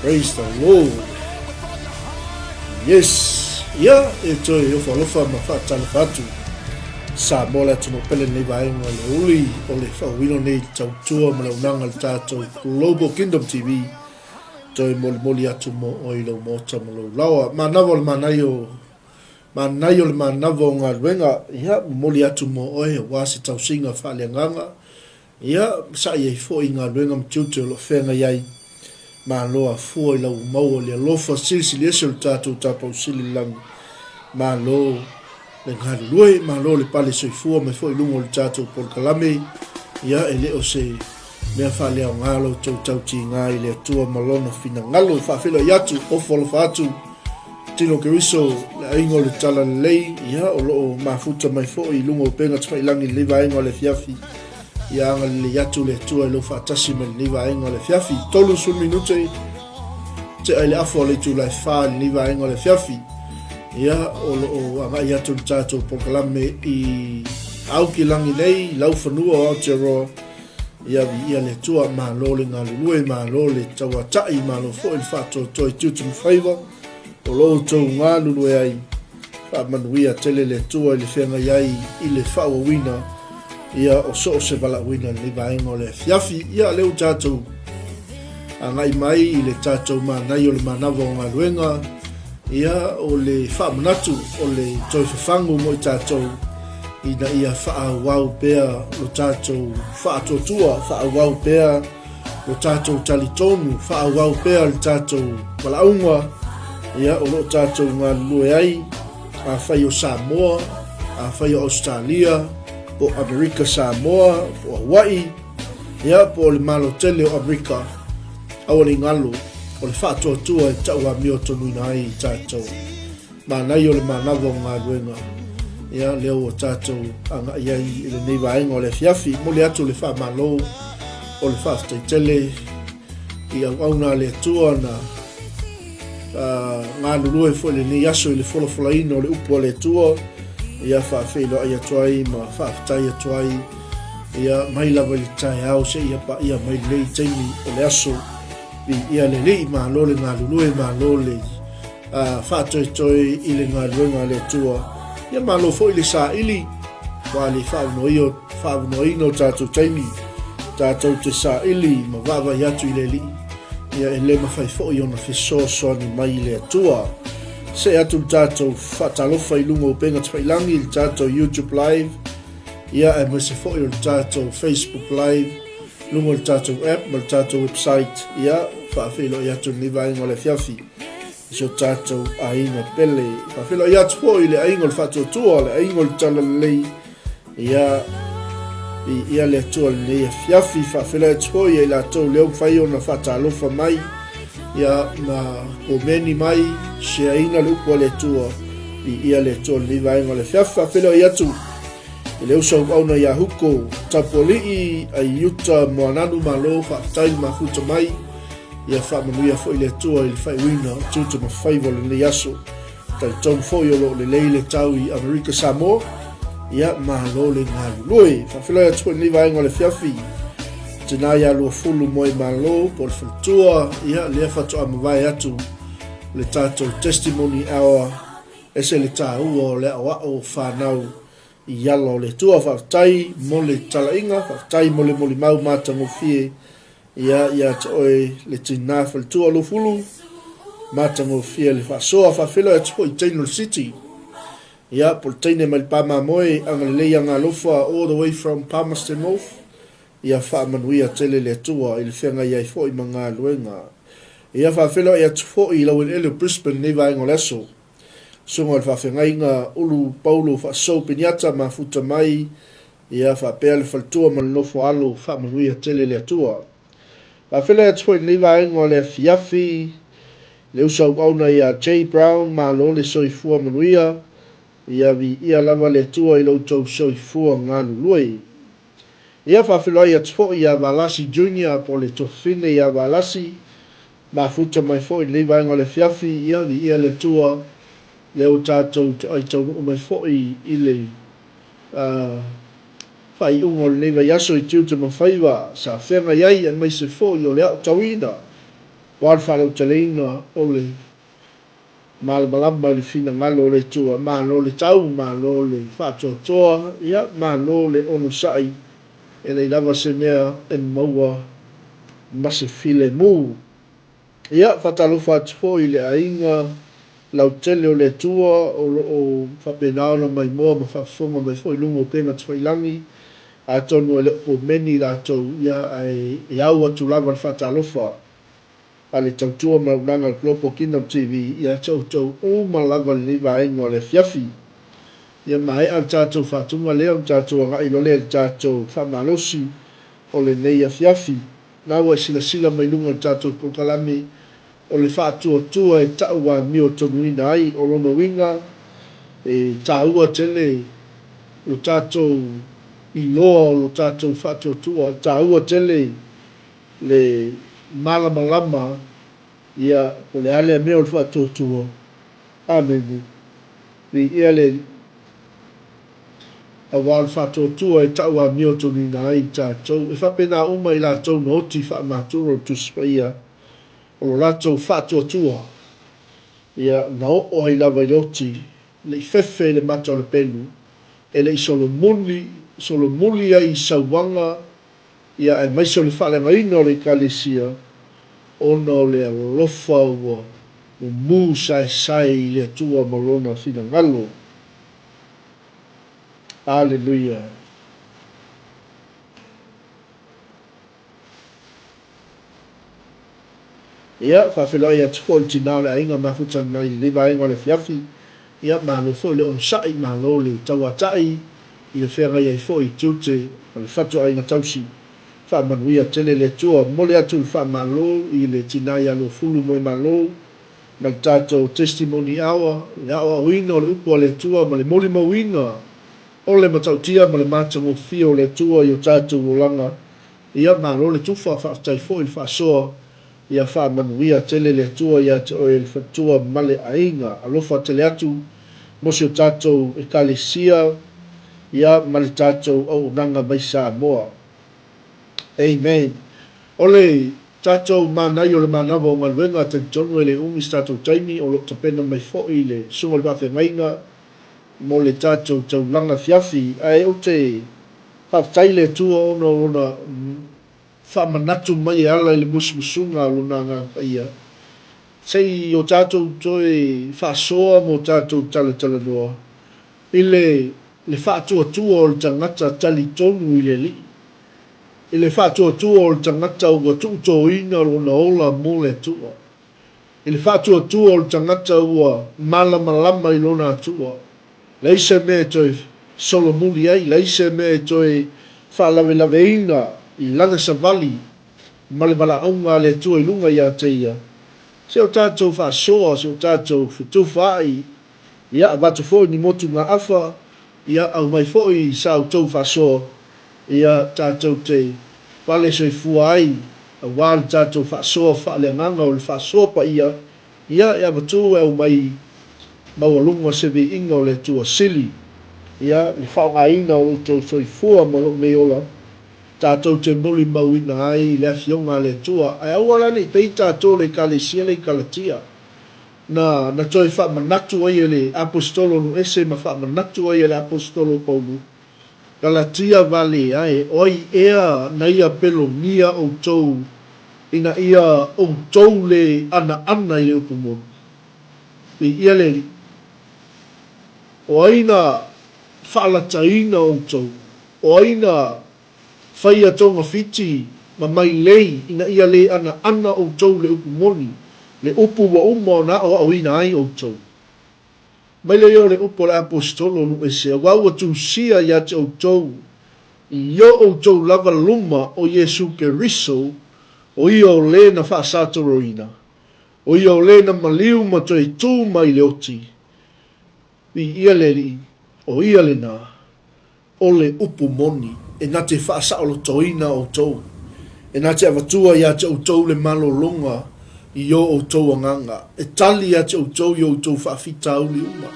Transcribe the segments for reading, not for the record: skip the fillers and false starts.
Praise the Lord. Yes. Ya, eto e ofalofa ma whaatala whatu. Sa mola tunu pele nei vaenga le uli o le whawino nei tautua ma launanga le tātou Global Kingdom TV. Toi moli atu mo o ilo mota ma lau lawa. Manava le manai o le manava o ngā ruenga. Ia, moli atu mo oe wasi tausinga whaaleanganga. Ia, sa iei fo i ngā ruenga mtiute o lo whenga iai. Ma loa fua i lau maua le alofa silsili ese o le tātou tāpau sili langu. Ma lo le ngāru lue, ma lo le pale soifua me fo i lungo le tātou por kalame. Ia e leo se mea whale au ngalo tau tauti ngā i le atua malona fina ngalo i whawhelo i atu o wholofa atu. Tino keriso le aingo le tala le lei, ia o loo mafuta mai fo i lungo o penga tmailangi le liva aingo le fiafi. Ia anga le yatu le tua i lo whaatasi me le liva aingo le fiafi. Tolu sun minute te ai le afo le tu lai wha le liva aingo le fiafi. Ia o anga i atu le tātou pokalame i au ki langi nei, lau whanua o Aotearoa. Ia vi ia le tua ma lo le ngā lulue, ma lo le taua tai, ma lo fo il whātua toi tutu mwhaiva. O lo tau ngā lulue ai, wha manuia tele le tua i le whenga iai i le whaua wina. Ia o so se bala wina le vaenga o le fiafi. Ia leo tātou angai mai i le tātou manai o le manava o ngā ruenga. Ia o le whaamanatu o le toi whawhangu mo i tātou. Ina ia whaawau pēr lo tātou whaatotua, whaawau pēr lo tātou talitonu, whaawau pēr le tātou walaunga. Ia o lo tātou ngā lue ai, a whai o Samoa, a whai o Australia, po Amerika Samoa, po Hawaii, ia po le malo tele o Amerika, au le ngalo, o le whaatotua e tau a mio tonu ina ai i tātou. Manai o le manava o ngā ruenga. Ia leo o tātou anga iai i le nei vaenga o le fiafi, mo le atu le wha malo, o le wha tele, i au auna le atua na ngā lulue fo le nei aso i le folofolaina o le upo le atua. Ia whaafelo ai atuai ma whaafitai atuai. Ia mai lava i tai au se ia pa ia mai lei teimi o le aso. Ia le lei ma lole ngā lulue ma lole whaatoi toi i le ngā luenga le tua. Ia ma lo fo i le sa ili. Wa le whaavnoino tātou teimi. Tātou te sa ili ma wawa i atu i le li. Ia e le mawhai fo i ona whesoa ni mai le tua. Se atu tātou whatalofa i lungo o penga tpailangi i tātou YouTube Live. Ia e mwese fo i o tātou Facebook Live. Lungo o tātou app, ma tātou website. Ia whaafelo i atu ni vaenga le fiafi. Iso tātou a inga pele. Whaafelo i atu fo i le aingo le whatua tua, le aingo le tala lei. Ia le atua le lei a fiafi. Whaafelo i atu fo i la tau leo mwhai o na whatalofa mai. Ia ma o meni mai se aina lupo le tua i ia le tua li vaenga le fiafa pelo i atu i le usau auna ia huko tapoli a yuta moananu malo whaatai ma futa mai ia whaamanuia fo i le tua i le whaiwina tuta ma whaiva le le aso tai tau fo i olo le leile tau i Amerika Samoa ia ma lo le ngā lulue whawhelo i atu i li vaenga le fiafi tena ia lua fulu mo i malo po le whatua ia lea whatua mawai atu le tātou testimony hour ese le tāua o le awao whanau i yalo le tua whaftai mo le talainga whaftai mo le moli mau mātango fie ia te oe le tina whalitua lo fulu mātango fie le whasoa whawhelo e tupo i Tainul City ia po le teine mai pama moe anga le leia ngā lofa all the way from Palmerston North ia whaamanuia tele le tua i le whenga iai fo i mga luenga. Ia whawhelo i atu fo i lau ele Brisbane ne vaenga leso. Sunga le whawhenga inga ulu paulo whaasau piniata ma futa mai ia whapea le whaltua ma le nofo alo whaamanuia tele le tua. Whawhelo i atu fo i ne vaenga le fiafi le usau auna ia J. Brown ma lo le soifua manuia ia vi ia lava le tua i lau tau soifua ngā luluei. Ia whawhelo i atu fo i a Valasi Junior po le tofine i a Valasi ma futa mai fo i le vaenga le fiafi ia vi ia le tua leo tātou te ai tau o mai fo i le whai ungo le vai aso i tiuta ma whaiwa sa whenga iai an mai se fo i o le au tawina Wan whare o te leina o le malama le fina ngalo le tua malo le tau malo le whatotoa ia malo le ono sai e le lava se mea e maua mase file mu ia whatalofa atu fo i le ainga lau tele o le tua o whapenaona mai moa ma whafonga mai fo i lungo pena tu whailangi a tonu e le o meni la tau ia e au atu lava whatalofa a le tautua maunanga le Global Kingdom TV ia tau o malava le vaenga o le fiafi ia mai al tātou whatunga leo tātou ngai lo le tātou whamalosi o le nei a fiafi nā wa sila mai lunga tātou pokalami o le whātua e tau wa mio tonuina ai o lono winga e tāua tele o tātou i loa o tātou whātua tāua tele le malama ia o le ale mea o le whātua amen ni ia le a wal whātua e tau wa mio tonuina ai tātou e whapena uma i la tau noti whamaturo tu spaia o rato whātua ia na o ai lava i roti le fefe le mata o le pelu e le solo muli ai sauwanga ia e maiso le whalengaina o le kalesia ona o le alofa ua o mu sai i le atua marona fina ngalo. Hallelujah. Ia whawhelo ia tuko i tina le ainga mafuta nai le vaenga le fiafi ia malo fo le onsai malo le tauatai i le whenga ia fo i tute le whatu ainga tausi whamanuia tele le tua mole atu le whamalo i le tina ia lo fulu moe malo na tātou testimony awa le awa uina o le upo le tua ma le moli mawina o le matautia ma le mātango fio le tua i o tātou ulanga ia malo le tufa whaatai fo i le whaasoa ia whamanuia tele le tua ia te o le whatua male ainga alofa tele atu mosi o tātou e kalesia ia male tātou au nanga mai Samoa. Amen. Ole tātou manai o le manava o galuega te tonu e le umi tātou taimi o lo tapena mai fo'i le sunga le whawhengainga mo le tātou taulanga fiafi ai o te whawtai le tua ona whamanatu mai e ala i le musmusunga luna ngā ia. Sei o tātou toi whasoa mo tātou tala noa. I le whaatua tua o le tangata tali tonu i le li. I le whaatua tua o le tangata o ga tuto ina luna ola mo le tua. I le whaatua tua o le tangata ua malama i luna tua. Leise me toi solo muli ai, leise me toi whaalawe ina i langa savali ma le malaunga le tua i lunga ia te ia. Se o tātou whaasoa, se o tātou whituwhai, ia watu fo ni motu ngā awha, ia au mai fo i sa o tau whaasoa, ia tātou te wale soi fua ai, a wāle tātou whaasoa whaale nganga o le whaasoa pa ia watu au mai maualunga sewe inga o le tua sili, ia le whaonga ina o tau soi fua ma lo me ola, tātou te muli mauina ai le afionga le tua. Ai awala ni pei tātou le kalesia le kalatia. Na toi whamanatu ai le apostolo no ese ma whamanatu ai le apostolo Paulu. Galatia vale ai oi ea na ia pelo nia o tou ina ia o tou le ana i le upumonu. I ia le o aina whaalataina o tou. O aina whaia tonga fiti ma mai lei ina ia le ana o tou le upu moni le upu wa uma na o awina ai o tou mai le o le upu le apostolo nu ese wau atu sia ia te o tou i o tou lava luma o Yesu ke riso o i o le na wha satoroina o i o le na maliu ma toi tū mai le oti i ia le ri o ia le na o le upu moni e nga te whaasao toina o tou. E nga te avatua ia te o tou le malolonga i o tou anganga. E tali ia te o tou i o tou whaafita uli uma.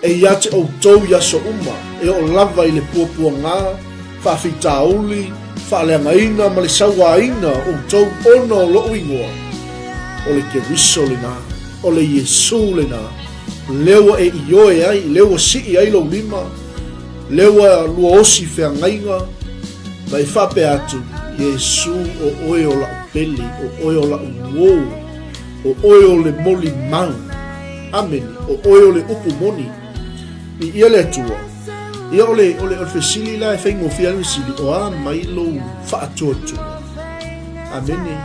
E ia te o tou ia so uma. E o lava i le puapua ngā, whaafita uli, whaaleanga ina, ma le sawa ina o tou ono o loo ingoa. o le keriso le nā, o le Yesu le nā, lewa e ioe ai, lewa sii ai lo lima, lewa lua osi whea ngainga, mai whape atu, Yesu o oe o la peli, o oe o la uo, o oe o le moli mau, amen, o oe o le upu moni, i ia le atua, ia o le fesili la e whaingo fia le sili, o a mai lo wha atua tua, amen,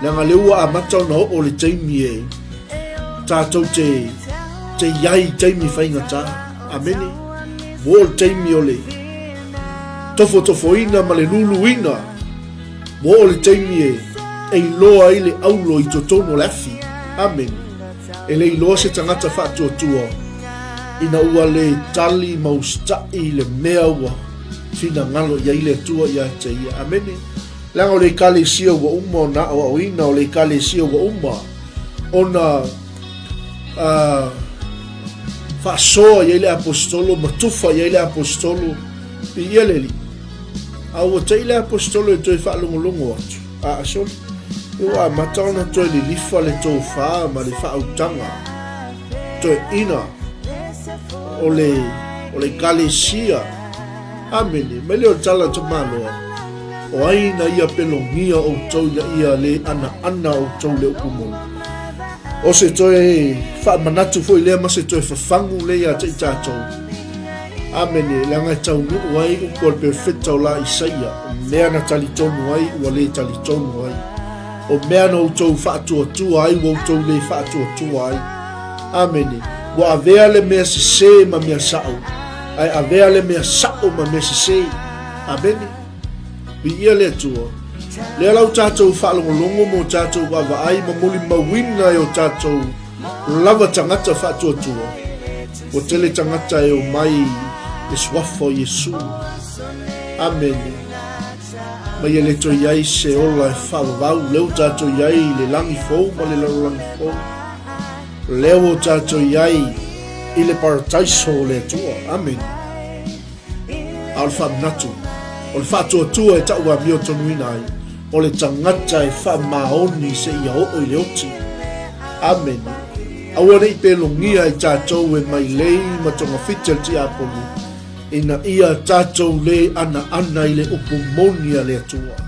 langa leua a matau na o le teimi e, tātou te iai teimi whainga tā, amen, wo le teimi o le, tofo ina ma le lulu ina, wo o le teimi e loa i le aulo i totono le afi, amen, e le iloa se tangata wha atua tua, ina ua le tali maustai le mea ua fina ngalo ia ile tua ia te ia, amene, langa o le kale sia ua uma o na o ina o le kale sia ua uma ona whaasoa ia ile apostolo matufa ia ile apostolo i ia leli au te ile apostolo e toi whaalongolongo atu a asol ua mataona toi li lifa le tau whaa ma le whaautanga toi ina o le kalesia amene mele o tala to maloa o aina ia pelongia o tau ia le ana o tau le ukumo o se toe fa manatu foi le ma se toe fafangu le ia te tatou amene langa tau nu wai o por perfecto la isaia mea na tali tonu ai o le tali tonu ai o mea no tau fa tu ai o tau le fa tu ai amene wa avea le mea se ma mea sao ai avea le mea sao ma mea se abene bi ia le tua le lau tatou whaalongolongo mo tatou wawa ai ma moli mawina o tatou lava tangata whaatuatua o tele tangata e o mai e swafo Yesu amene ma ia le toi ai se ola e whaavau leu tatou iai le langi fou ma le lau langi fou leo tato iai i le paradaiso le tua, amen. Al whamnatu, o le whātua e tau a mio tonu ina ai, o le tangata e whamaoni se ia o i le oti, amen. Aua nei pelongia e tātou e mai lei ma tonga whitel ti apolu, ina ia tātou le ana i le upumonia le tua.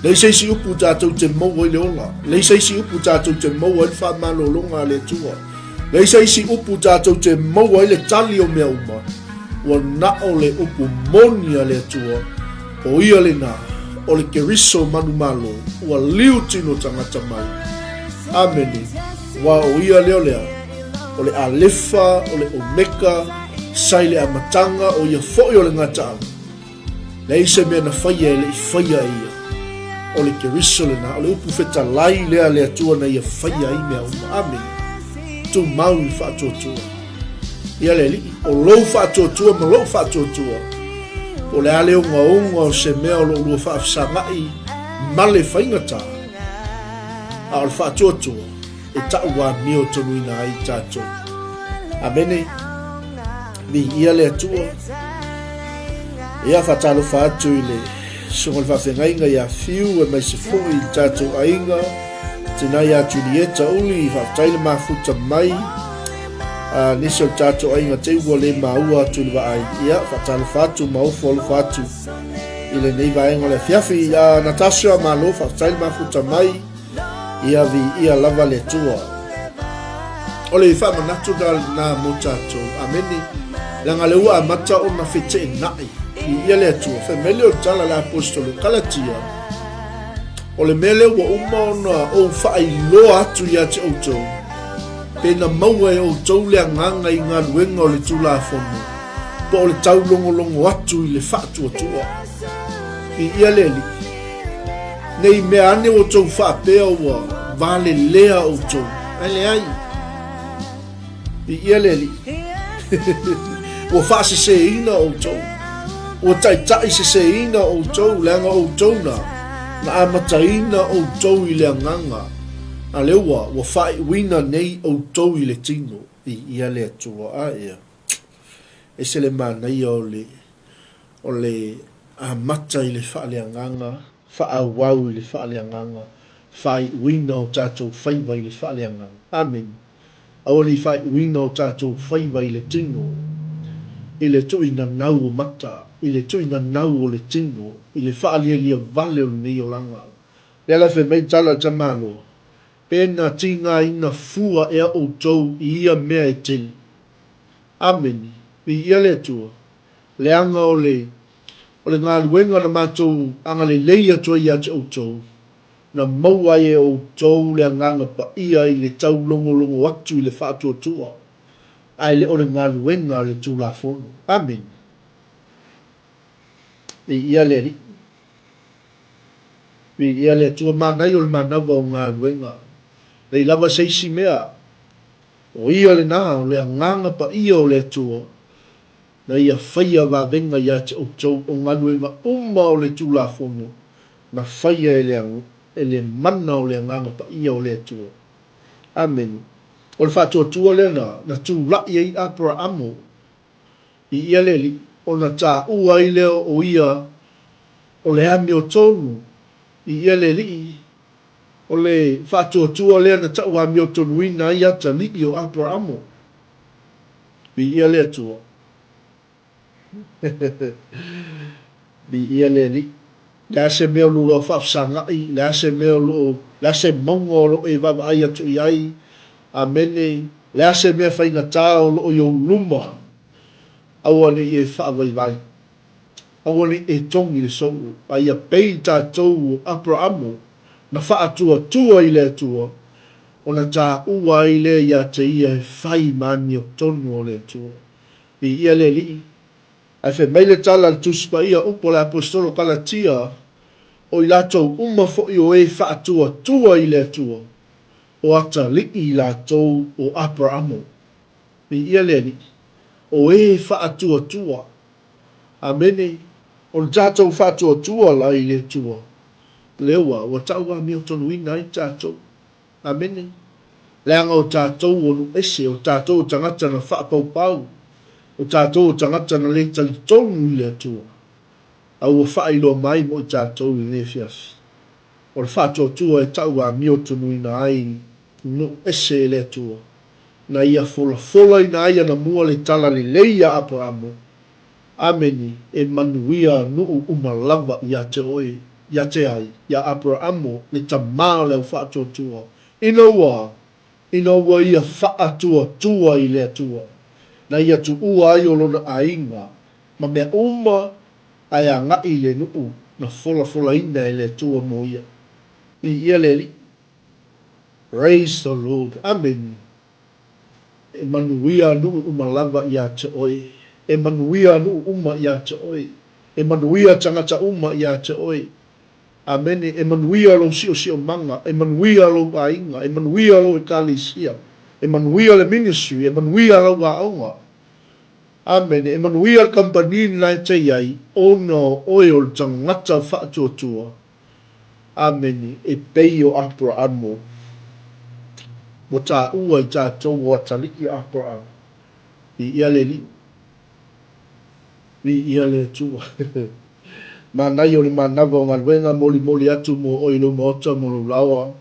Lei seisi upu tātou te maua i le ola. Lei seisi upu tātou te maua i le whamalolonga le tua. Lei seisi upu tātou te maua i le tali o mea uma. Ua nao le upu monia le tua. O ia le nā. O le keriso manu malo. Ua liu tino tangata mai. Amene. Wa o ia leo lea. O le alefa, o le omeka. Sai le amatanga o ia foi o le ngata au. Lei se mea na whaia e le i whaia ia. O le keriso le na, o le upu feta lai lea lea tua na ia whaia i mea uma. Amen. Tu mau i whaatotua. Ia le li, o lou whaatotua ma lou whaatotua. O le ale unga o se mea o lo lua whaafisangai ma le whaingata. A o le whaatotua e tau wa mio tonu ina ai tātou. Amene. Mi ia lea tua. Ia whatalo whaatu i le songo le whawhengainga ia fiu e mai se fuu i tātou ainga tina ia Julieta uli i whawtaile mafuta mai nisi o tātou ainga te ua le maua atu le waai ia whatalo whatu maufo alu whatu i le nei vaenga le fiafi Natasha malo whawtaile mafuta mai ia vi ia lava le tua o le whamanatu na mo tātou ameni langa le ua amata o na fete e nai ia le atua, fe mele o tala la apostolo kalatia o le mele ua uma ona o whaailoa atu ia te outou pena maua e outou le anganga i ngā luenga o le tula fono po o le tau longolongo atu i le whaatuatua i ia le li nei mea ane outou whaapea ua vale lea outou ai le ai i ia le li ua whaasese ina outou o tai se ina o tou langa o tou na amataina o tou i le anganga a leua wa fai wina nei o tou i le tino i ia le atua a ia e se le manai o le amata i le wha le anganga wha awau i le wha le anganga fai uina o tātou whaiva i le whaaleanga. Amen. Aoli fai uina o tātou whaiva i le tino, i le tui na nau o mata, i le tui na nau o le tino, i le whaalia lia vale o nei o langa. Le ala fe mei tala tamalo, pena tinga ina fua ea o tau i ia mea e tili. Amen. I ia le tua, le anga o le ngā luenga na mātou anga le leia tua ia te o tau, na maua e o tau le anganga pa ia i le tau longo longo atu i le whaatua tua. Ai le o le ngā luenga le tū la fono. Amen. I ia le ri. I ia le tua manai o le manava o ngā luenga. Le lava seisi mea. O ia le nā o le anganga pa ia o le tua. Na ia whaia wa venga ia te o tau o ngā luenga uma o le tū la fono. Na whaia e le mana o le anganga pa ia o le tua. Amen. O le whaatua tua le na tū rai ei apra amo. I ia le li. O na tā ua i leo o ia o le hami o tonu. I ia le li. O le whaatua tua lea na tau hami o tonu ina i ata li o apra amo. I ia le tua. I ia le li. Le ase mea lua o whaafsangai. Le ase mea lua. Le ase mongo lo e vava ai atu i ai. Amene. Le ase mea whainga tā o lo i o luma. Awane i e whaavai vai. Awane e tongi le songu. A ia pei tātou o Abrahamo. Na whaatua tua i le tua. O na tā ua i le ia te ia e whai mani o tonu o le tua. I ia le li. Ai whi meile tala le tuspa ia upo le apostolo Galatia. O i lātou uma fo i o e whaatua tua i le tua. O ata li i lātou o Abrahamo. I ia le li. O e whaatua tua. Amene. O le tātou whaatua tua la i le tua. Lewa, o tau a mio tonu ina i tātou. Amene. Leanga o tātou o nu ese, o tātou o tangata na whaapau pau. O tātou o tangata na le tali tonu i le tua. Au o whailo mai mo i tātou i le fiafi. O le whaatua tua e tau a mio tonu ina ai nu ese le tua. Na ia fola fola ina ai na mua le tala le leia apa amo. Ameni e manuia nuu umalava ia te oi, ia te ai, ia Abrahamo le tamā leo whaatua tua. Ina ua ia whaatua tua i lea tua. Na ia tu ua ai o lona ainga, ma mea uma ai a ngai le nuu na fola ina i lea tua mo ia. I ia le li. Praise the Lord. Amen. E manuia nuu umalava ia te oi. E manuia nu uma ia te oi. E manuia tangata uma ia te oi. Amene. E manuia lo sio manga. E manuia lo ainga. E manuia lo ekalisia. E manuia le ministry. E manuia lo aonga. Amene. E manuia company nai te iai. Ono oi o tangata whaatuatua. Amene. E peio Abrahamo. Mo tā ua i tā tau o ataliki Abrahamo. I ia le li. I ia le tua. Manai o le manava o ngā luenga moli atu mo oilo mo ota mo lawa.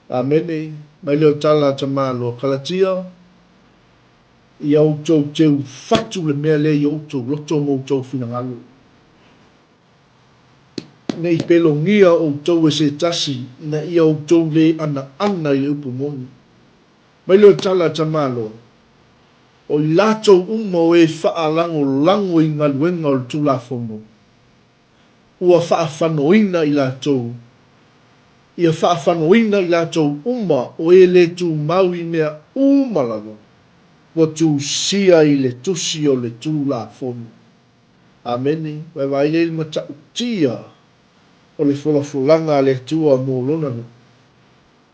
Amene. Mai leo tala ta malo Galatia. I au tau teu fatu le mea le i au tau loto mo tau fina ngalu. Nei pelo ngia o tau e se tasi na i au tau le ana i le upu moni. Mai leo tala ta malo. O i lato uma o e lango i ngā luenga o tu la fono. Ua whaafanoina i lato. Ia whaafanoina i lato uma o e le tu mau i mea umalanga. Wa tu sia i le tusi o le tu la fono. Amene. Wai wai le mata utia o le fulanga le tua mo lona.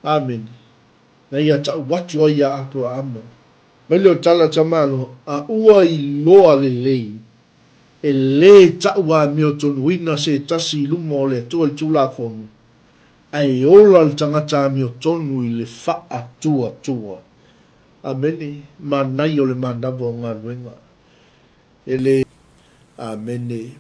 Amen. Na ia tau watu o ia Abrahamo. Mai leo tala tamalo a ua i loa le lei. E le taua meo tonu ina se tasi luma o le tua i tula fonu. Ai ola le tangata meo tonu i le faa tua. Amene. Manai o le manava o ngā ruenga. E le amene.